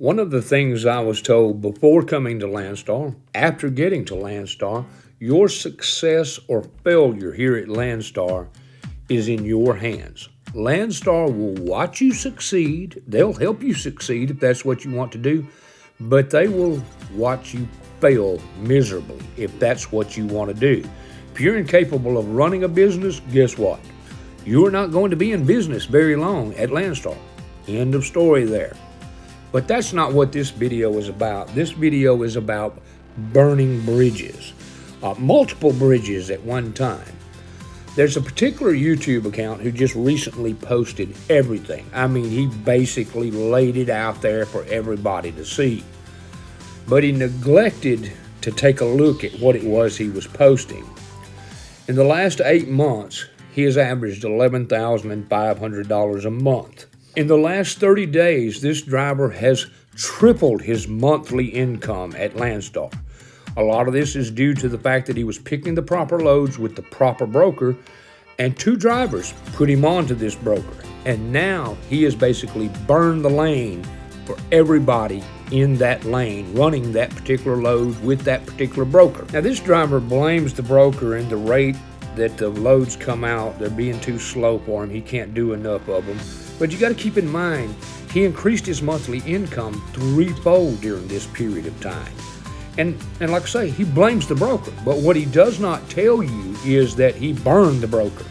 One of the things I was told before coming to Landstar, after getting to Landstar, your success or failure here at Landstar is in your hands. Landstar will watch you succeed. They'll help you succeed if that's what you want to do, but they will watch you fail miserably if that's what you want to do. If you're incapable of running a business, guess what? You're not going to be in business very long at Landstar. End of story there. But that's not what this video is about. This video is about burning bridges, multiple bridges at one time. There's a particular YouTube account who just recently posted everything. I mean, he basically laid it out there for everybody to see. But he neglected to take a look at what it was he was posting. In the last 8 months, he has averaged $11,500 a month. In the last 30 days, this driver has tripled his monthly income at Landstar. A lot of this is due to the fact that he was picking the proper loads with the proper broker, and 2 drivers put him onto this broker. And now he has basically burned the lane for everybody in that lane, running that particular load with that particular broker. Now, this driver blames the broker and the rate that the loads come out. They're being too slow for him. He can't do enough of them. But you got to keep in mind, he increased his monthly income 3-fold during this period of time. And like I say, he blames the broker. But what he does not tell you is that he burned the broker.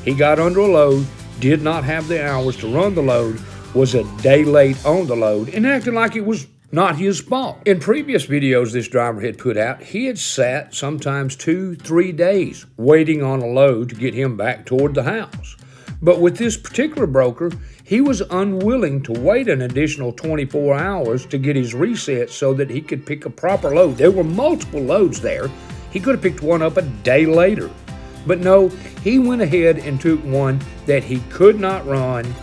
He got under a load, did not have the hours to run the load, was a day late on the load, and acted like it was not his fault. In previous videos this driver had put out, he had sat sometimes 2-3 days waiting on a load to get him back toward the house. But with this particular broker, he was unwilling to wait an additional 24 hours to get his reset so that he could pick a proper load. There were multiple loads there. He could have picked one up a day later. But no, he went ahead and took one that he could not run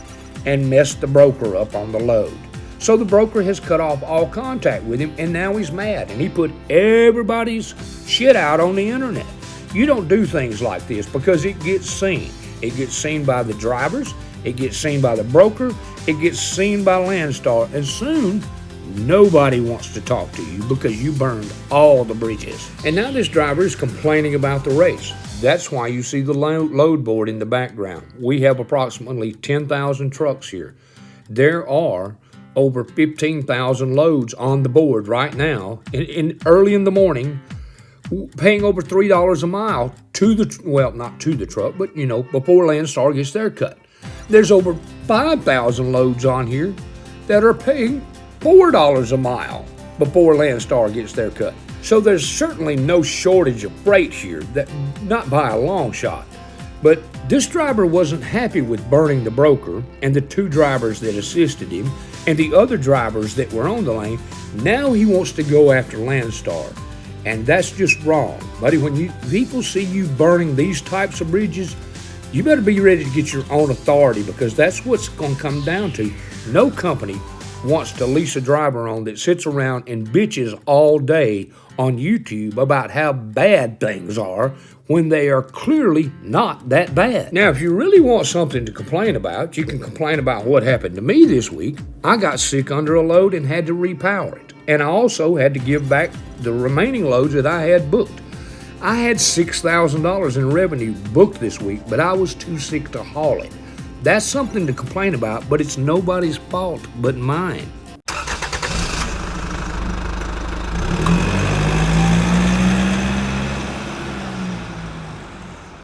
and messed the broker up on the load. So the broker has cut off all contact with him, and now he's mad, and he put everybody's shit out on the internet. You don't do things like this because it gets seen. It gets seen by the drivers, it gets seen by the broker, it gets seen by Landstar, and soon nobody wants to talk to you because you burned all the bridges. And now this driver is complaining about the race. That's why you see the load board in the background. We have approximately 10,000 trucks here. There are over 15,000 loads on the board right now, early in the morning, paying over $3 a mile to the, well, not to the truck, but before Landstar gets their cut. There's over 5,000 loads on here that are paying $4 a mile before Landstar gets their cut. So there's certainly no shortage of freight here, that not by a long shot. But this driver wasn't happy with burning the broker and the 2 drivers that assisted him and the other drivers that were on the lane. Now he wants to go after Landstar. And that's just wrong. Buddy, when people see you burning these types of bridges, you better be ready to get your own authority, because that's what's going to come down to. No company wants to lease a driver on that sits around and bitches all day on YouTube about how bad things are when they are clearly not that bad. Now, if you really want something to complain about, you can complain about what happened to me this week. I got sick under a load and had to repower it. And I also had to give back the remaining loads that I had booked. I had $6,000 in revenue booked this week, but I was too sick to haul it. That's something to complain about, but it's nobody's fault but mine.